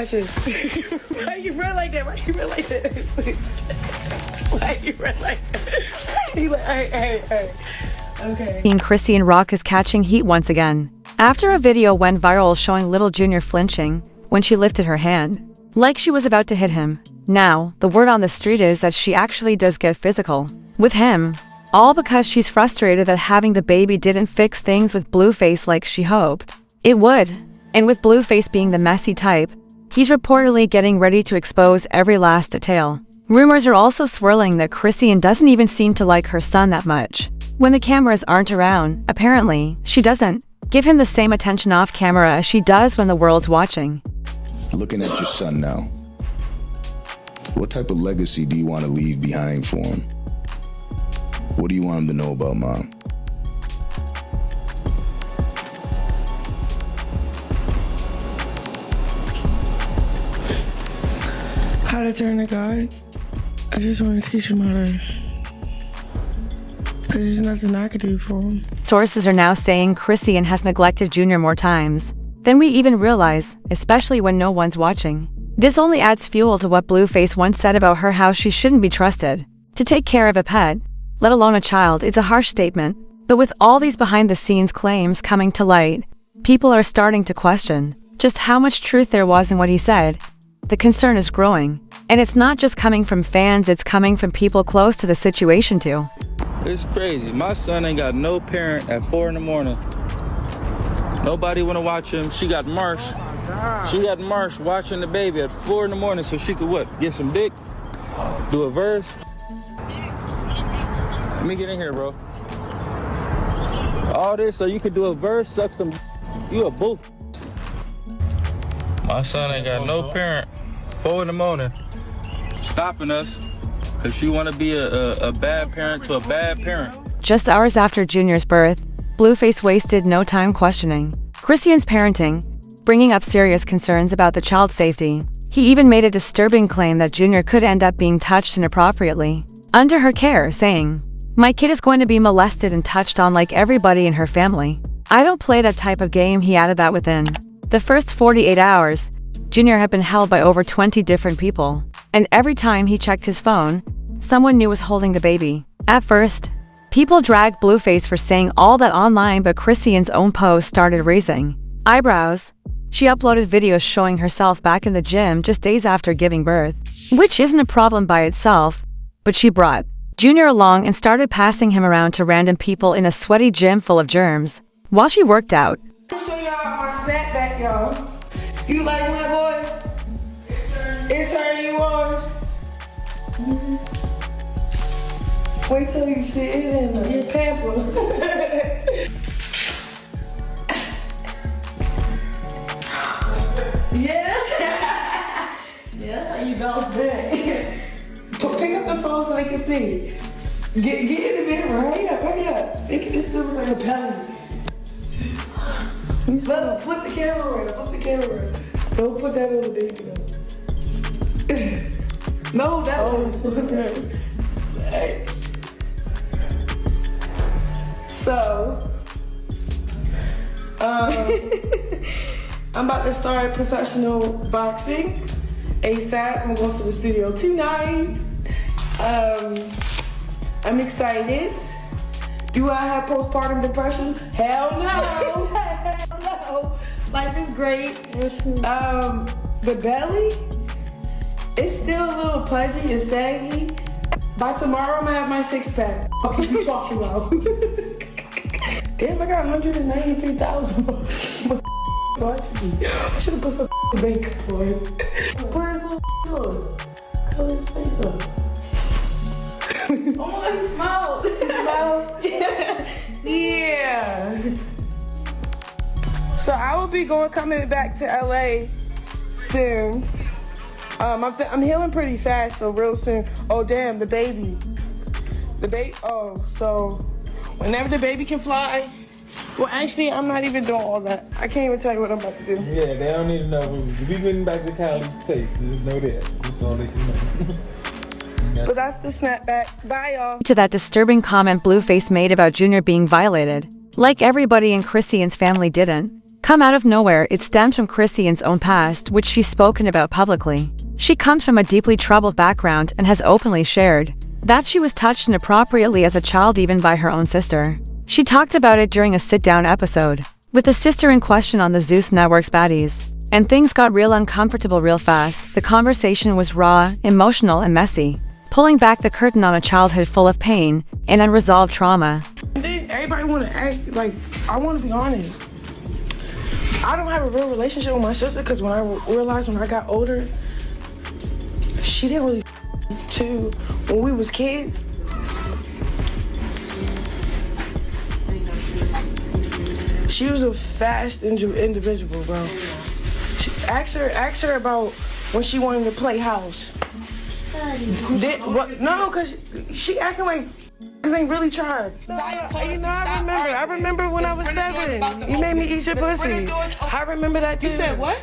Watch this. Why you run like that? Why you run like that? Why you run like that? He like, hey. Okay. Chrisean Rock is catching heat once again. After a video went viral showing little Junior flinching when she lifted her hand, like she was about to hit him. Now, the word on the street is that she actually does get physical with him. All because she's frustrated that having the baby didn't fix things with Blueface like she hoped it would. And with Blueface being the messy type, he's reportedly getting ready to expose every last detail. Rumors are also swirling that Chrisean doesn't even seem to like her son that much. When the cameras aren't around, apparently, she doesn't give him the same attention off camera as she does when the world's watching. Looking at your son now, what type of legacy do you want to leave behind for him? What do you want him to know about Mom? How to turn to God. I just want to teach him how to, because there's nothing I could do for him. Sources are now saying Chrisean has neglected Junior more times than we even realize, especially when no one's watching. This only adds fuel to what Blueface once said about her, how she shouldn't be trusted to take care of a pet, let alone a child. It's a harsh statement, but with all these behind-the-scenes claims coming to light, people are starting to question just how much truth there was in what he said. The concern is growing, and it's not just coming from fans, it's coming from people close to the situation too. It's crazy. My son ain't got no parent at 4 in the morning. Nobody wanna watch him. She got Marsh. She got Marsh watching the baby at 4 in the morning so she could what? Get some dick? Do a verse? Let me get in here, bro. All this so you could do a verse, suck some. You a boo. My son ain't got no parent. 4 in the morning. Stopping us because she want to be a bad parent to a bad parent. Just hours after Junior's birth, Blueface wasted no time questioning Chrisean's parenting, bringing up serious concerns about the child's safety. He even made a disturbing claim that Junior could end up being touched inappropriately under her care, saying, "My kid is going to be molested and touched on like everybody in her family. I don't play that type of game." He added that within the first 48 hours, Junior had been held by over 20 different people, and every time he checked his phone, someone new was holding the baby. At first, people dragged Blueface for saying all that online, but Chrisean's own post started raising eyebrows. She uploaded videos showing herself back in the gym just days after giving birth, which isn't a problem by itself, but she brought Junior along and started passing him around to random people in a sweaty gym full of germs while she worked out. I'll show y'all my snapback, y'all. You like my voice? It's turning you on. Wait till you see it in your pamper. Yes. Yeah, that's how you bounce back. Pick up the phone so they can see. Get in the mirror. Hurry up. It still looks like a pellet. Flip the camera around. Don't put that on the baby though. No, that one. Hey. So, I'm about to start professional boxing ASAP. I'm going to the studio tonight. I'm excited. Do I have postpartum depression? Hell no. Hell no. Life is great. The belly, it's still a little pudgy and saggy. By tomorrow, I'm gonna have my 6-pack. What are you talking about? Damn, I got 193,000. I should have put some makeup on it. Put his little on. Color his face up. Oh, he smiled. Yeah. So I will be coming back to LA soon. I'm healing pretty fast, so real soon. Oh damn, the baby. Oh, so whenever the baby can fly. Well, actually, I'm not even doing all that. I can't even tell you what I'm about to do. Yeah, they don't need to know. We'll be getting back to Cali safe. Just know that. That's all they can know. But that's the snapback. Bye, y'all. To that disturbing comment Blueface made about Junior being violated, like everybody in Chrisean's family didn't come out of nowhere. It stemmed from Chrisean's own past, which she's spoken about publicly. She comes from a deeply troubled background and has openly shared that she was touched inappropriately as a child, even by her own sister. She talked about it during a sit-down episode with the sister in question on the Zeus Network's Baddies. And things got real uncomfortable real fast. The conversation was raw, emotional, and messy, pulling back the curtain on a childhood full of pain and unresolved trauma. And then everybody want to act like, I want to be honest. I don't have a real relationship with my sister because when I realized when I got older, she didn't really to when we was kids. She was a fast individual, bro. Ask her about when she wanted to play house. No, because she acting like this ain't really tried. I remember when I was 7. You made me eat your pussy. I remember that too. You said what?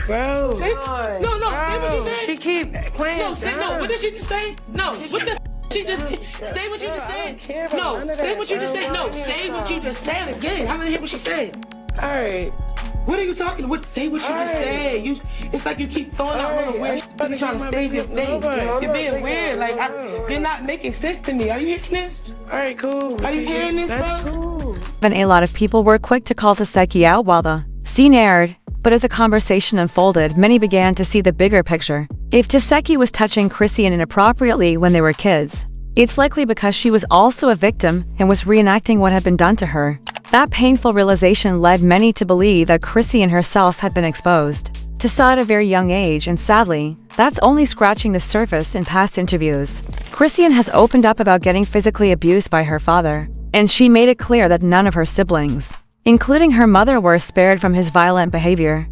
Bro. Say what she said. She keep playing. No, what did she just say? No, what the she just say what you just said. No, say what you just said. No, say what you just said again. I didn't hear what she said. All right. What are you talking about? Say what you just said. It's like you keep throwing out little weird shit. You're trying to save your thing. You're being weird. Like, you're not making sense to me. Are you hearing this? All right, cool. Are you hearing this, bro? Cool. And a lot of people were quick to call Taseki out while the scene aired. But as the conversation unfolded, many began to see the bigger picture. If Taseki was touching Chrisean inappropriately when they were kids, it's likely because she was also a victim and was reenacting what had been done to her. That painful realization led many to believe that Chrisean herself had been exposed to Sa at a very young age, and sadly, that's only scratching the surface in past interviews. Chrisean has opened up about getting physically abused by her father, and she made it clear that none of her siblings, including her mother, were spared from his violent behavior.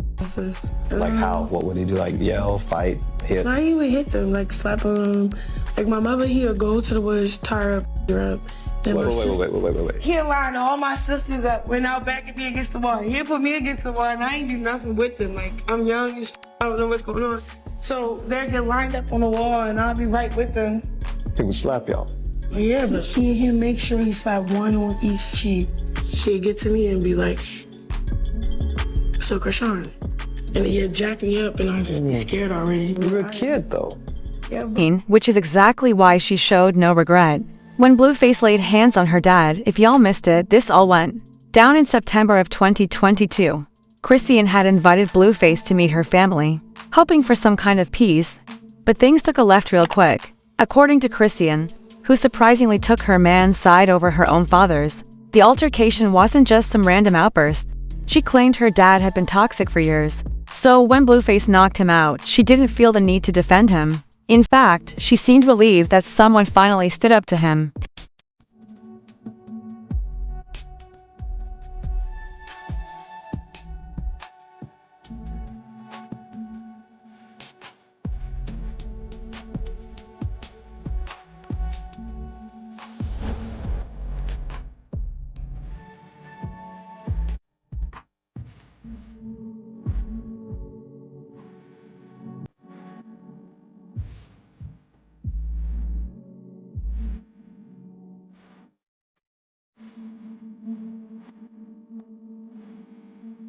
Like how? What would he do? Like yell, fight, hit? Why you would hit them? Like slap them? Like my mother, he would go to the woods, tie her up. Wait. He'll line all my sisters up when out back and be against the wall. He'll put me against the wall and I ain't do nothing with them. Like I'm young and I don't know what's going on. So they'll get lined up on the wall and I'll be right with them. He would slap y'all. Yeah, but he'll make sure he slapped one on each cheek. She'll get to me and be like, so Chrisean. And he'll jack me up and I'll just be scared already. You're a kid though. Yeah, Which is exactly why she showed no regret when Blueface laid hands on her dad. If y'all missed it, this all went down in September of 2022. Chrisean had invited Blueface to meet her family, hoping for some kind of peace, but things took a left real quick. According to Chrisean, who surprisingly took her man's side over her own father's, the altercation wasn't just some random outburst. She claimed her dad had been toxic for years, so when Blueface knocked him out, she didn't feel the need to defend him. In fact, she seemed relieved that someone finally stood up to him.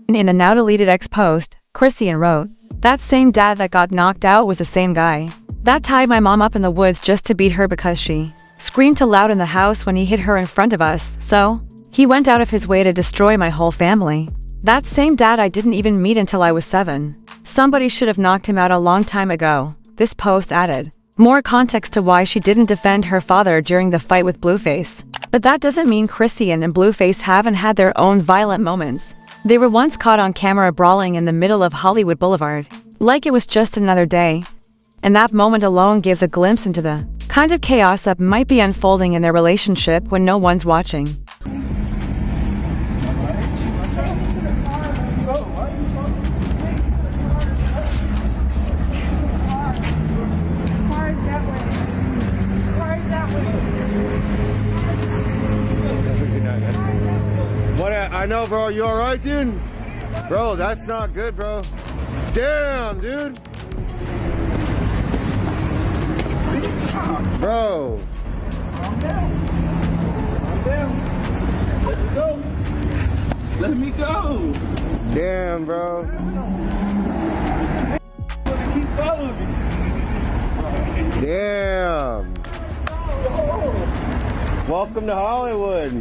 In a now deleted ex-post, Chrisean wrote, "That same dad that got knocked out was the same guy that tied my mom up in the woods just to beat her because she screamed too loud in the house when he hit her in front of us, so he went out of his way to destroy my whole family. That same dad I didn't even meet until I was 7. Somebody should have knocked him out a long time ago." This post added more context to why she didn't defend her father during the fight with Blueface. But that doesn't mean Chrisean and Blueface haven't had their own violent moments. They were once caught on camera brawling in the middle of Hollywood Boulevard, like it was just another day. And that moment alone gives a glimpse into the kind of chaos that might be unfolding in their relationship when no one's watching. I know, bro. You alright, dude? Bro, that's not good, bro. Damn, dude. Bro. Calm down. Calm down. let me go. Damn, bro. Keep following me. Damn. Welcome to Hollywood.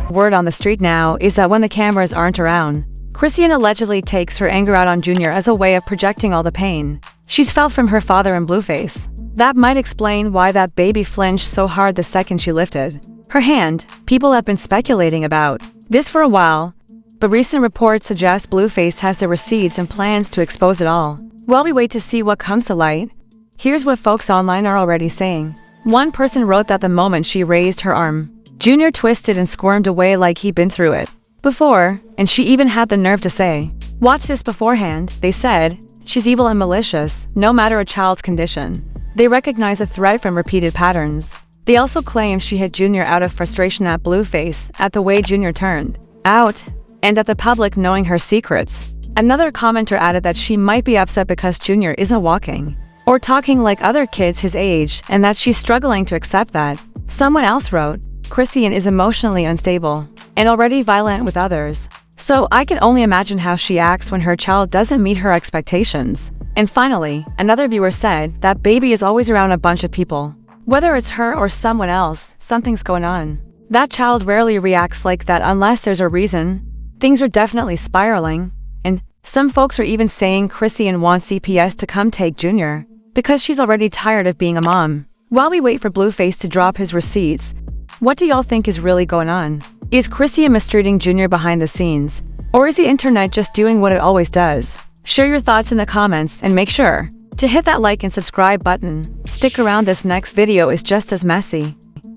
Word on the street now is that when the cameras aren't around, Chrisean allegedly takes her anger out on Junior as a way of projecting all the pain she's felt from her father and Blueface. That might explain why that baby flinched so hard the second she lifted her hand. People have been speculating about this for a while, but recent reports suggest Blueface has the receipts and plans to expose it all. While we wait to see what comes to light, here's what folks online are already saying. One person wrote that the moment she raised her arm, Junior twisted and squirmed away like he'd been through it before, and she even had the nerve to say, "Watch this beforehand." They said, "She's evil and malicious, no matter a child's condition." They recognize a threat from repeated patterns. They also claim she hit Junior out of frustration at Blueface, at the way Junior turned out, and at the public knowing her secrets. Another commenter added that she might be upset because Junior isn't walking or talking like other kids his age, and that she's struggling to accept that. Someone else wrote, "Chrisean is emotionally unstable and already violent with others, so I can only imagine how she acts when her child doesn't meet her expectations." And finally, another viewer said that baby is always around a bunch of people. Whether it's her or someone else, something's going on. That child rarely reacts like that unless there's a reason. Things are definitely spiraling, and some folks are even saying Chrisean wants CPS to come take Junior because she's already tired of being a mom. While we wait for Blueface to drop his receipts, what do y'all think is really going on? Is Chrisean mistreating Junior behind the scenes? Or is the internet just doing what it always does? Share your thoughts in the comments and make sure to hit that like and subscribe button. Stick around, this next video is just as messy.